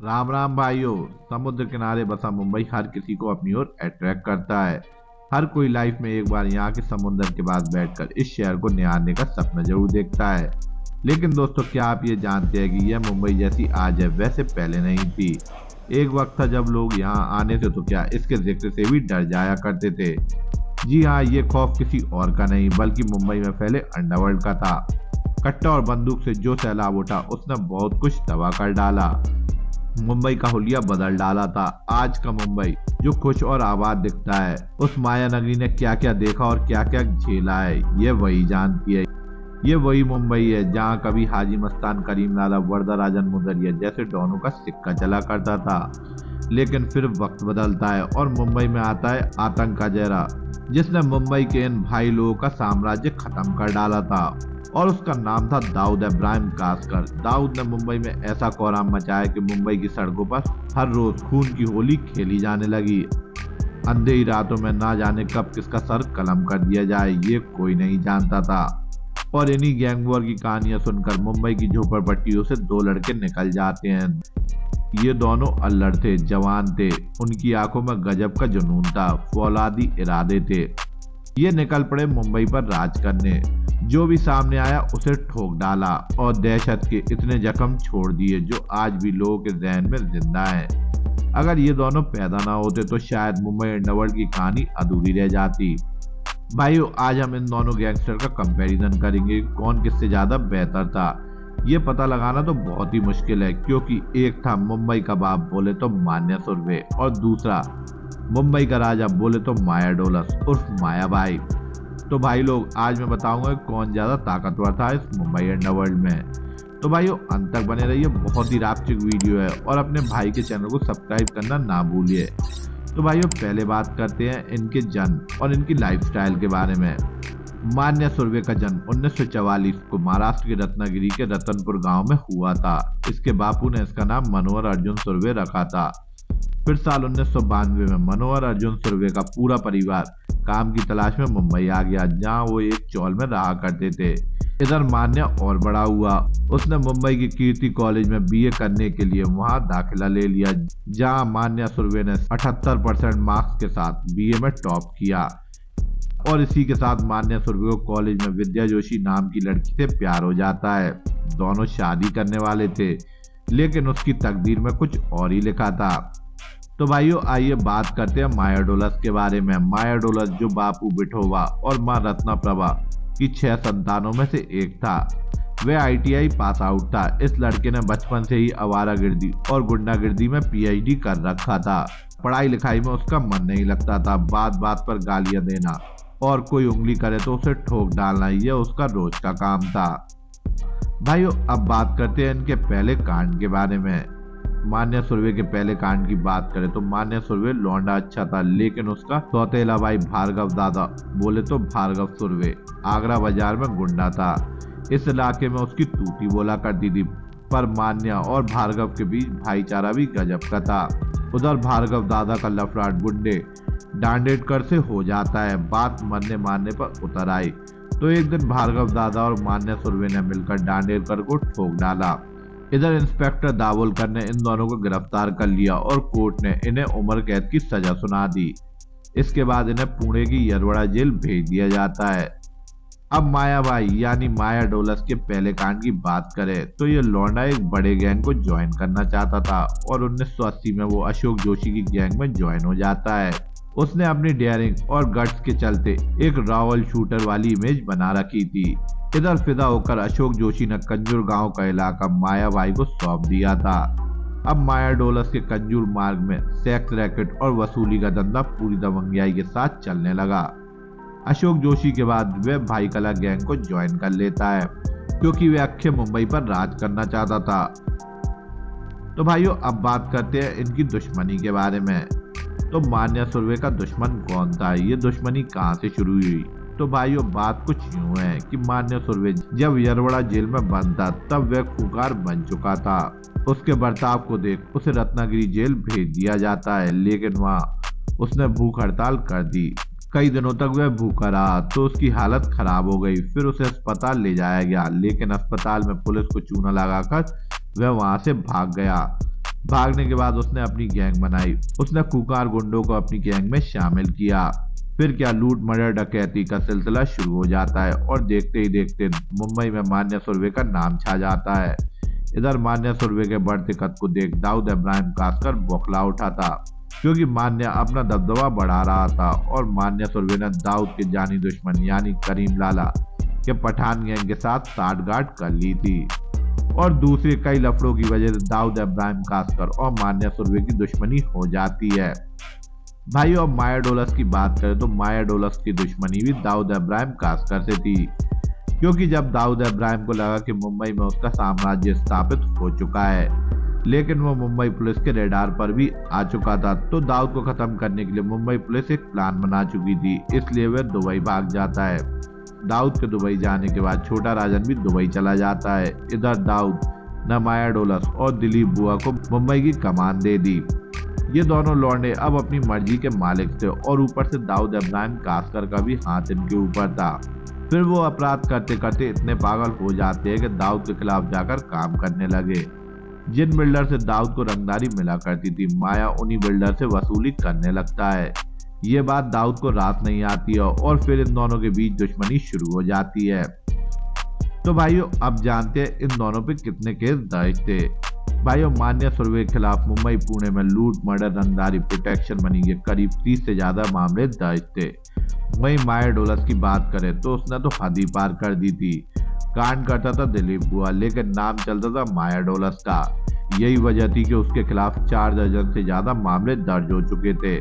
राम राम भाइयों। समुद्र किनारे बसा मुंबई हर किसी को अपनी ओर अट्रैक्ट करता है। हर कोई लाइफ में एक बार यहाँ के समुद्र के पास बैठकर इस शहर को निहारने का सपना जरूर देखता है। लेकिन दोस्तों, क्या आप ये जानते हैं कि यह मुंबई जैसी आज है वैसे पहले नहीं थी। एक वक्त था जब लोग यहाँ आने से तो क्या इसके जिक्र से भी डर जाया करते थे। जी हाँ, ये खौफ किसी और का नहीं बल्कि मुंबई में फैले अंडरवर्ल्ड का था। कट्टा और बंदूक से जो सैलाब उठा उसने बहुत कुछ तबाह कर डाला। मुंबई का हुलिया बदल डाला था। आज का मुंबई जो खुश और आबाद दिखता है, उस माया नगरी ने क्या क्या देखा और क्या क्या झेला है ये वही जानती है। ये वही मुंबई है जहाँ कभी हाजी मस्तान, करीम लाला, वरदराजन मुदरिया जैसे डॉनों का सिक्का चला करता था। लेकिन फिर वक्त बदलता है और मुंबई में आता है आतंक का जहरा, जिसने मुंबई के इन भाई लोगों का साम्राज्य खत्म कर डाला था। और उसका नाम था दाऊद इब्राहिम कासकर। दाऊद ने मुंबई में ऐसा कोहराम मचाया कि मुंबई की सड़कों पर हर रोज खून की होली खेली जाने लगी। अंधेरी रातों में ना जाने कब किसका सर कलम कर दिया जाए ये कोई नहीं जानता था। और इन्हीं गैंग वॉर की कहानियां सुनकर मुंबई की झोपड़पट्टियों से दो लड़के निकल जाते हैं। ये दोनों अल्लड़ थे, जवान थे, उनकी आंखों में गजब का जुनून था, फौलादी इरादे थे। ये निकल पड़े मुंबई पर राज करने। जो भी सामने आया उसे ठोक डाला और दहशत के इतने जख्म छोड़ दिए जो आज भी लोगों के जहन में जिंदा हैं। अगर ये दोनों पैदा ना होते तो शायद मुंबई अंडरवर्ल्ड की कहानी अधूरी रह जाती। भाइयों, आज हम इन दोनों गैंगस्टर का कंपैरिजन करेंगे, कौन किससे ज्यादा बेहतर था। ये पता लगाना तो बहुत ही मुश्किल है, क्योंकि एक था मुंबई का बाप बोले तो मान्या सुर्वे और दूसरा मुंबई का राजा बोले तो माया डोलस उर्फ माया भाई। तो भाई लोग, आज मैं बताऊंगा कौन ज्यादा ताकतवर था इस मुंबई अंडरवर्ल्ड में। तो भाइयों, अंत तक बने रहिए, बहुत ही रास्टिक वीडियो है और अपने भाई के चैनल को सब्सक्राइब करना ना भूलिए। तो भाइयों, पहले बात करते हैं इनके जन्म और इनकी लाइफस्टाइल के बारे में। मान्या सुर्वे का जन्म 1944 को महाराष्ट्र के रत्नागिरी के रतनपुर गांव में हुआ था। इसके बापू ने इसका नाम मनोहर अर्जुन सुर्वे रखा था। फिर साल 1992 में मनोहर अर्जुन सुर्वे का पूरा परिवार काम की तलाश में मुंबई आ गया, जहां वो एक चौल में रहा करते थे। इधर मान्या और बड़ा हुआ। उसने मुंबई के कीर्ति कॉलेज में बीए करने के लिए वहां दाखिला ले लिया, जहां मान्या सुर्वे ने 78% मार्क्स के साथ बीए में टॉप किया। और इसी के साथ मान्या सुर्वे को कॉलेज में विद्या जोशी नाम की लड़की से प्यार हो जाता है। दोनों शादी करने वाले थे, लेकिन उसकी तकदीर में कुछ और ही लिखा था। तो भाइयों, आइए बात करते हैं माया डोलस के बारे में। माया डोलस जो बापू विठोबा और मां रत्ना प्रभा की 6 संतानों में से एक था। वह आईटीआई पास आउट था। इस लड़के ने बचपन से ही आवारागर्दी और गुंडागर्दी में पीएचडी कर रखा था। पढ़ाई लिखाई में उसका मन नहीं लगता था। बात बात पर गालियां देना और कोई उंगली करे तो उसे ठोक डालना, यह उसका रोज का काम था। भाइयों, अब बात करते हैं इनके पहले कांड के बारे में। मान्या सुर्वे के पहले कांड की बात करें तो मान्या सुर्वे लौंडा अच्छा था, लेकिन उसका सौतेला भाई भार्गव दादा बोले तो भार्गव सुर्वे आगरा बाजार में गुंडा था। इस इलाके में उसकी तूती बोला करती थी। पर मान्या और भार्गव के बीच भाईचारा भी गजब का था। उधर भार्गव दादा का लफड़ा गुंडे डांडेडकर से हो जाता है। बात मरने मारने पर उतर आई तो एक दिन भार्गव दादा और मान्या सुर्वे ने मिलकर डांडेडकर को ठोक डाला। इधर इंस्पेक्टर दावोलकर ने इन दोनों को गिरफ्तार कर लिया और कोर्ट ने इन्हें उम्र कैद की सजा सुना दी। इसके बाद इन्हें पुणे की यरवड़ा जेल भेज दिया जाता है। अब माया भाई यानी माया डोलस के पहले कांड की बात करें तो ये लौंडा एक बड़े गैंग को ज्वाइन करना चाहता था और 1980 में वो अशोक जोशी की गैंग में ज्वाइन हो जाता है। उसने अपनी डेयरिंग और गट्स के चलते एक रावल शूटर वाली इमेज बना रखी थी। इधर फिदा होकर अशोक जोशी ने कंजूर गांव का इलाका माया भाई को सौंप दिया था। अब माया डोलस के कंजूर मार्ग में सेक्स रैकेट और वसूली का धंधा पूरी दबंगियाई के साथ चलने लगा। अशोक जोशी के बाद वह भाई कला गैंग को ज्वाइन कर लेता है, क्योंकि वह अक्षय मुंबई पर राज करना चाहता था। तो भाइयों, अब बात करते हैं इनकी दुश्मनी के बारे में। तो मान्या सुर्वे का दुश्मन कौन था, ये दुश्मनी कहाँ से शुरू हुई। तो भाइयों, बात कुछ यूं है कि मान्या सुर्वे जब यरवड़ा जेल में बंद था तब वह खूंखार बन चुका था। उसके बर्ताव को देख उसे रत्नागिरी जेल भेज दिया जाता है, लेकिन वहां उसने भूख हड़ताल कर दी। कई दिनों तक वह भूखा रहा तो उसकी हालत खराब हो गई। फिर उसे अस्पताल ले जाया गया, लेकिन अस्पताल में पुलिस को चूना लगाकर वह वहां से भाग गया। भागने के बाद उसने अपनी गैंग बनाई। उसने खूंखार गुंडों को अपनी गैंग में शामिल किया। फिर क्या लूट मर्डर डकैती का सिलसिला शुरू हो जाता है और देखते ही देखते मुंबई में मान्या सुरभि का नाम छा जाता है। इधर मान्या सुरभि के बढ़ते कद को देख दाऊद इब्राहिम खासकर बौखला उठा था, क्योंकि मान्या अपना दबदबा बढ़ा रहा था और मान्या सुरभि ने दाऊद के जानी दुश्मन यानी करीम लाला के पठान गैंग के साथ साठगांठ कर ली थी और दूसरे कई लफड़ों की वजह से दाऊद इब्राहिम खासकर और मान्या सुरभि की दुश्मनी हो जाती है। भाई और माया डोलस की बात करें तो माया डोलस की दुश्मनी भी दाऊद इब्राहिम खासकर से थी, क्योंकि जब दाऊद इब्राहिम को लगा कि मुंबई में उसका साम्राज्य स्थापित हो चुका है, लेकिन वो मुंबई पुलिस के रडार पर भी आ चुका था, तो दाऊद को खत्म करने के लिए मुंबई पुलिस एक प्लान बना चुकी थी। इसलिए वह दुबई भाग जाता है। दाऊद के दुबई जाने के बाद छोटा राजन भी दुबई चला जाता है। इधर दाऊद ने माया डोलस और दिलीप बुआ को मुंबई की कमान दे दी। ये दोनों लौंडे अब अपनी मर्जी के मालिक थे और ऊपर से दाऊद इब्राहिम खासकर का भी हाथ इनके ऊपर था। फिर वो अपराध करते करते इतने पागल हो जाते हैं कि दाऊद के खिलाफ जाकर काम करने लगे। जिन बिल्डर से दाऊद को रंगदारी मिला करती थी, माया उन्हीं बिल्डर से वसूली करने लगता है। ये बात दाऊद को रास नहीं आती है और फिर इन दोनों के बीच दुश्मनी शुरू हो जाती है। तो भाइयों अब जानते हैं इन दोनों पे कितने केस दर्ज थे। भाइयों मान्या सुरभि के खिलाफ मुंबई पुणे में लूट मर्डर रंगदारी प्रोटेक्शन मनी के करीब 30 से ज्यादा मामले दर्ज थे। वहीं माया डोलस की बात करें तो उसने तो हद ही पार कर दी थी। कांड करता था दिलीप बुआ, लेकिन नाम चलता था माया डोलस का। यही वजह थी कि उसके खिलाफ 4 दर्जन से ज्यादा मामले दर्ज हो चुके थे।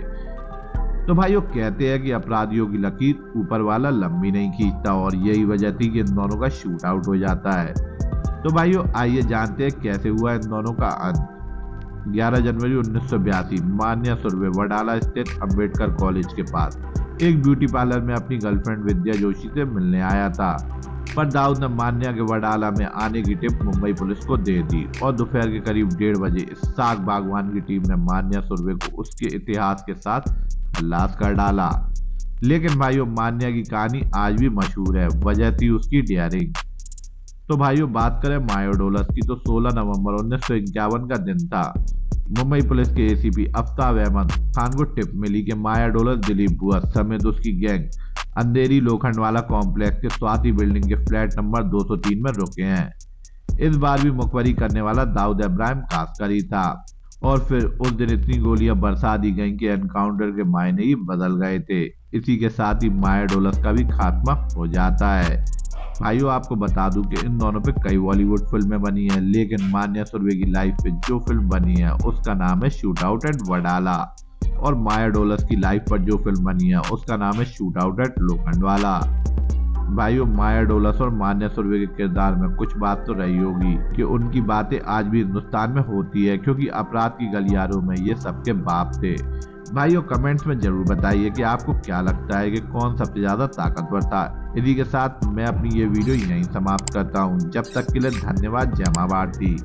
तो भाइयों कहते हैं कि अपराधियों की लकीर ऊपर वाला लंबी नहीं खींचता और यही वजह थी कि इन दोनों का शूट आउट हो जाता है। तो भाइयों आइए जानते हैं कैसे हुआ इन दोनों का अंत। 11 जनवरी 1982 मान्या सुरभि वडाला स्थित अंबेडकर कॉलेज के पास एक ब्यूटी पार्लर में अपनी गर्लफ्रेंड विद्या जोशी से मिलने आया था, पर दाऊद ने मान्या के वडाला में आने की टिप मुंबई पुलिस को दे दी और दोपहर के करीब 1:30 बजे साग बागवान की टीम ने मान्या सुरभि को उसके इतिहास के साथ खलास कर डाला। लेकिन भाइयों मान्या की कहानी आज भी मशहूर है, वजह थी उसकी डेयरिंग। तो भाइयों बात करें माया डोलस की तो 16 नवंबर 1951 का दिन था। मुंबई पुलिस के एसीपी आफ्ताब अहमद खान को टिप मिली कि माया डोलस दिलीप बुआ समेत उसकी गैंग अंधेरी लोखंडवाला कॉम्प्लेक्स के स्वाति बिल्डिंग के फ्लैट नंबर 203 में रुके हैं। इस बार भी मुखबरी करने वाला दाऊद इब्राहिम खासकर ही था और फिर उस दिन इतनी गोलियां बरसा दी गईं कि एनकाउंटर के मायने ही बदल गए थे। इसी के साथ ही माया डोलस का भी खात्मा हो जाता है। भाइयों आपको बता दूं कि इन दोनों पे कई बॉलीवुड फिल्में बनी हैं, लेकिन मान्या सुरभि की लाइफ पे जो फिल्म बनी है उसका नाम है शूट आउट एट वडाला और माया डोलस की लाइफ पर जो फिल्म बनी है उसका नाम है शूट आउट एट लोखंडवाला। भाइयों माया डोलस और मान्या सुरभि के किरदार में कुछ बात तो रही होगी कि उनकी बातें आज भी हिंदुस्तान में होती है, क्योंकि अपराध की गलियारों में ये सबके बाप थे। भाइयों कमेंट्स में जरूर बताइए कि आपको क्या लगता है कि कौन सबसे ज्यादा ताकतवर था। इसी के साथ मैं अपनी ये वीडियो यहीं समाप्त करता हूँ। जब तक के लिए धन्यवाद। जय मां भारती।